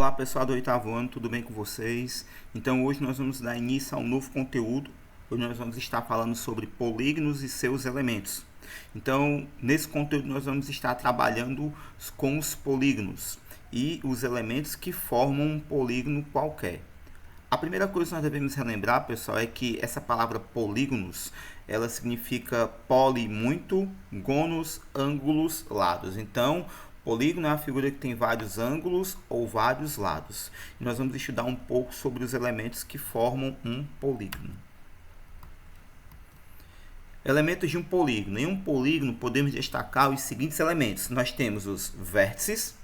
Olá pessoal do oitavo ano, tudo bem com vocês? Então hoje nós vamos dar início a um novo conteúdo. Hoje nós vamos estar falando sobre polígonos e seus elementos. Então nesse conteúdo nós vamos estar trabalhando com os polígonos e os elementos que formam um polígono qualquer. A primeira coisa que nós devemos relembrar, pessoal, é que essa palavra polígonos, ela significa poli, muito, gonos, ângulos, lados. Então, polígono é uma figura que tem vários ângulos ou vários lados. E nós vamos estudar um pouco sobre os elementos que formam um polígono. Elementos de um polígono. Em um polígono, podemos destacar os seguintes elementos. Nós temos os vértices,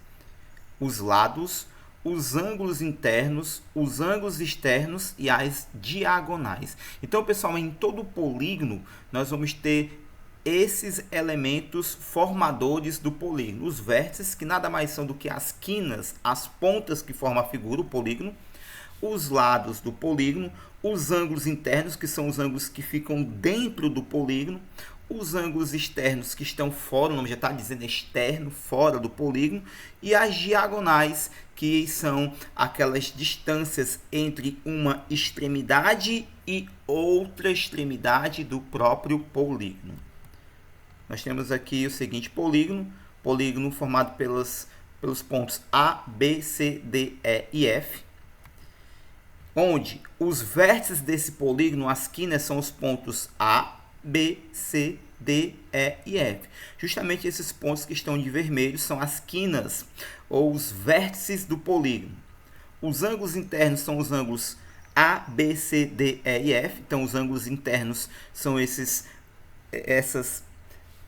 os lados, os ângulos internos, os ângulos externos e as diagonais. Então, pessoal, em todo polígono, nós vamos ter esses elementos formadores do polígono. Os vértices, que nada mais são do que as quinas, as pontas que formam a figura, o polígono. Os lados do polígono. Os ângulos internos, que são os ângulos que ficam dentro do polígono. Os ângulos externos que estão fora, o nome já está dizendo externo, fora do polígono, e as diagonais, que são aquelas distâncias entre uma extremidade e outra extremidade do próprio polígono. Nós temos aqui o seguinte polígono formado pelos pontos A, B, C, D, E e F, onde os vértices desse polígono, as quinas, são os pontos A, B, C, D, E e F. Justamente esses pontos que estão de vermelho são as quinas ou os vértices do polígono. Os ângulos internos são os ângulos A, B, C, D, E e F. Então, os ângulos internos são essas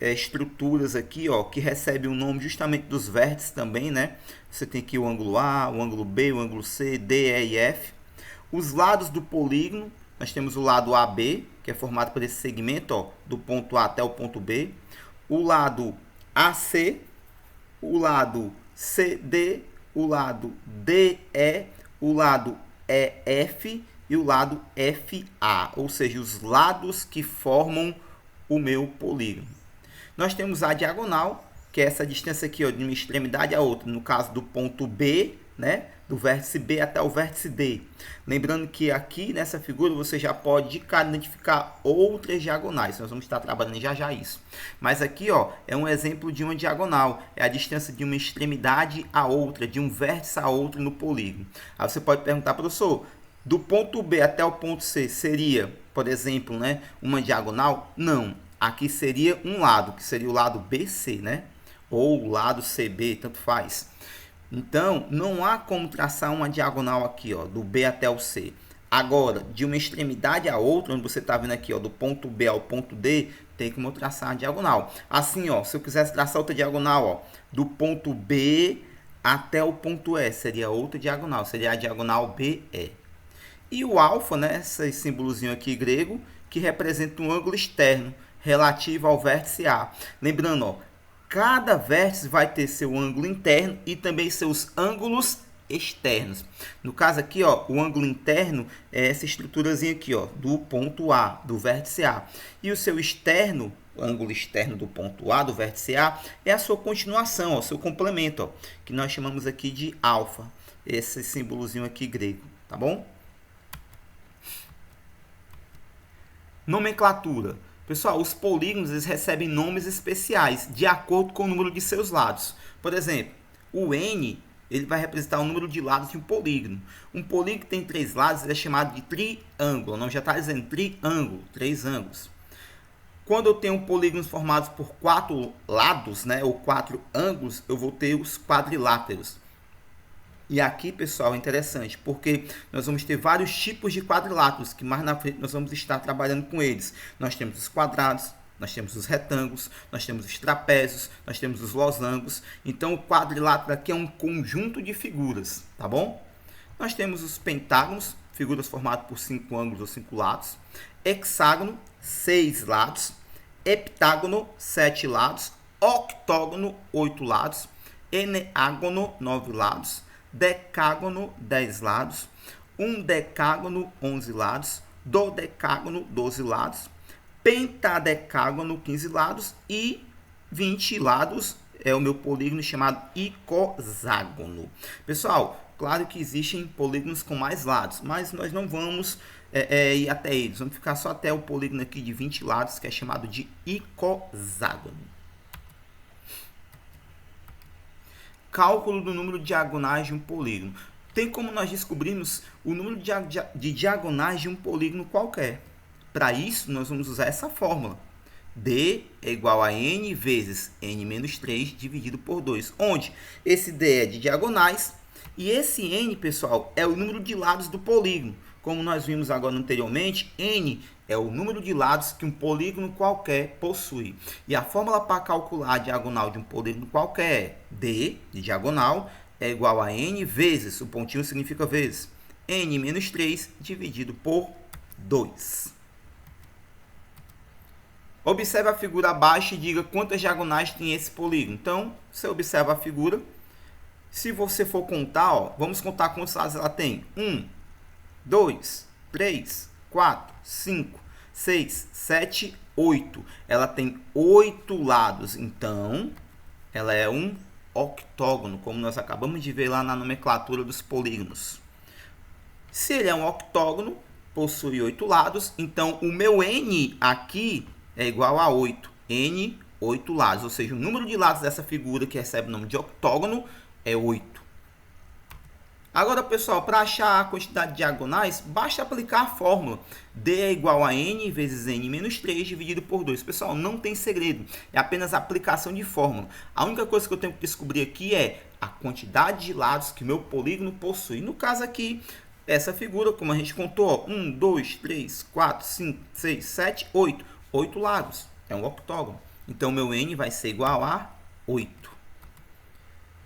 estruturas aqui, ó, que recebem o nome justamente dos vértices também, né? Você tem aqui o ângulo A, o ângulo B, o ângulo C, D, E e F. Os lados do polígono, nós temos o lado AB, que é formado por esse segmento, ó, do ponto A até o ponto B. O lado AC, o lado CD, o lado DE, o lado EF e o lado FA, ou seja, os lados que formam o meu polígono. Nós temos a diagonal, que é essa distância aqui, ó, de uma extremidade a outra, no caso do ponto B, né, do vértice B até o vértice D. Lembrando que aqui nessa figura você já pode de cara identificar outras diagonais. Nós vamos estar trabalhando já isso. Mas aqui, ó, é um exemplo de uma diagonal. É a distância de uma extremidade a outra, de um vértice a outro no polígono. Aí você pode perguntar, professor, do ponto B até o ponto C seria, por exemplo, né, uma diagonal? Não. Aqui seria um lado, que seria o lado BC, né? Ou o lado CB, tanto faz. Então, não há como traçar uma diagonal aqui, ó, do B até o C. Agora, de uma extremidade a outra, onde você está vendo aqui, ó, do ponto B ao ponto D, tem como traçar a diagonal. Assim, ó, se eu quisesse traçar outra diagonal, ó, do ponto B até o ponto E, seria outra diagonal, seria a diagonal BE. E o alfa, né, esse símbolozinho aqui grego, que representa um ângulo externo relativo ao vértice A. Lembrando, ó, cada vértice vai ter seu ângulo interno e também seus ângulos externos. No caso aqui, ó, o ângulo interno é essa estruturazinha aqui, ó, do ponto A, do vértice A. E o seu externo, o ângulo externo do ponto A, do vértice A, é a sua continuação, ó, seu complemento, ó, que nós chamamos aqui de alfa. Esse símbolozinho aqui grego, tá bom? Nomenclatura. Pessoal, os polígonos eles recebem nomes especiais de acordo com o número de seus lados. Por exemplo, o N ele vai representar o número de lados de um polígono. Um polígono que tem 3 lados ele é chamado de triângulo. O nome já está dizendo triângulo, 3 ângulos. Quando eu tenho polígonos formados por 4 lados, né, ou 4 ângulos, eu vou ter os quadriláteros. E aqui, pessoal, é interessante, porque nós vamos ter vários tipos de quadriláteros, que mais na frente nós vamos estar trabalhando com eles. Nós temos os quadrados, nós temos os retângulos, nós temos os trapézios, nós temos os losangos. Então, o quadrilátero aqui é um conjunto de figuras, tá bom? Nós temos os pentágonos, figuras formadas por 5 ângulos ou 5 lados. Hexágono, 6 lados. Heptágono, 7 lados. Octógono, 8 lados. Eneágono, 9 lados. Decágono, 10 lados, um decágono, 11 lados, dodecágono, 12 lados, pentadecágono, 15 lados e 20 lados é o meu polígono chamado icoságono. Pessoal, Claro que existem polígonos com mais lados, mas nós não vamos ir até eles. Vamos ficar só até o polígono aqui de 20 lados, que é chamado de icoságono. Cálculo do número de diagonais de um polígono. Tem como nós descobrirmos o número de diagonais de um polígono qualquer. Para isso, nós vamos usar essa fórmula. D é igual a n vezes n menos 3 dividido por 2. Onde esse D é de diagonais e esse n, pessoal, é o número de lados do polígono. Como nós vimos agora anteriormente, n é o número de lados que um polígono qualquer possui. E a fórmula para calcular a diagonal de um polígono qualquer é D, de diagonal, é igual a n vezes, o pontinho significa vezes, n menos 3 dividido por 2. Observe a figura abaixo e diga quantas diagonais tem esse polígono. Então, você observa a figura. Se você for contar, ó, vamos contar quantos lados ela tem. 1, 2, 3, 4, 5, 6, 7, 8. Ela tem 8 lados. Então, ela é um octógono, como nós acabamos de ver lá na nomenclatura dos polígonos. Se ele é um octógono, possui 8 lados. Então, o meu n aqui é igual a 8. N, 8 lados. Ou seja, o número de lados dessa figura que recebe o nome de octógono é 8. Agora, pessoal, para achar a quantidade de diagonais, basta aplicar a fórmula. D é igual a n vezes n menos 3 dividido por 2. Pessoal, não tem segredo. É apenas a aplicação de fórmula. A única coisa que eu tenho que descobrir aqui é a quantidade de lados que o meu polígono possui. No caso aqui, essa figura, como a gente contou, 1, 2, 3, 4, 5, 6, 7, 8. 8 lados. É um octógono. Então, meu n vai ser igual a 8.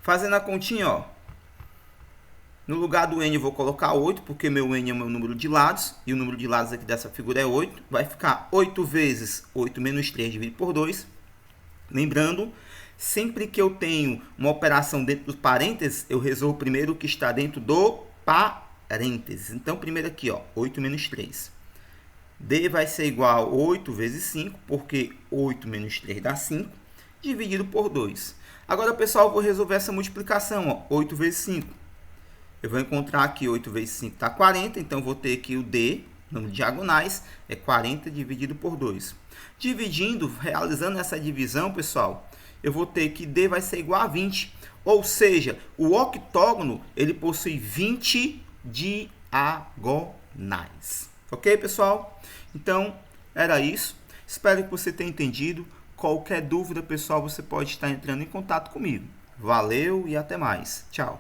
Fazendo a continha, ó. No lugar do n eu vou colocar 8, porque meu n é o meu número de lados. E o número de lados aqui dessa figura é 8. Vai ficar 8 vezes 8 menos 3 dividido por 2. Lembrando, sempre que eu tenho uma operação dentro dos parênteses, eu resolvo primeiro o que está dentro do parênteses. Então, primeiro aqui, ó, 8 menos 3. D vai ser igual a 8 vezes 5, porque 8 menos 3 dá 5, dividido por 2. Agora, pessoal, eu vou resolver essa multiplicação. Ó, 8 vezes 5. Eu vou encontrar aqui 8 vezes 5 dá 40, então eu vou ter aqui o D, número de diagonais, é 40 dividido por 2. Dividindo, realizando essa divisão, pessoal, eu vou ter que D vai ser igual a 20. Ou seja, o octógono ele possui 20 diagonais. Ok, pessoal? Então, era isso. Espero que você tenha entendido. Qualquer dúvida, pessoal, você pode estar entrando em contato comigo. Valeu e até mais. Tchau.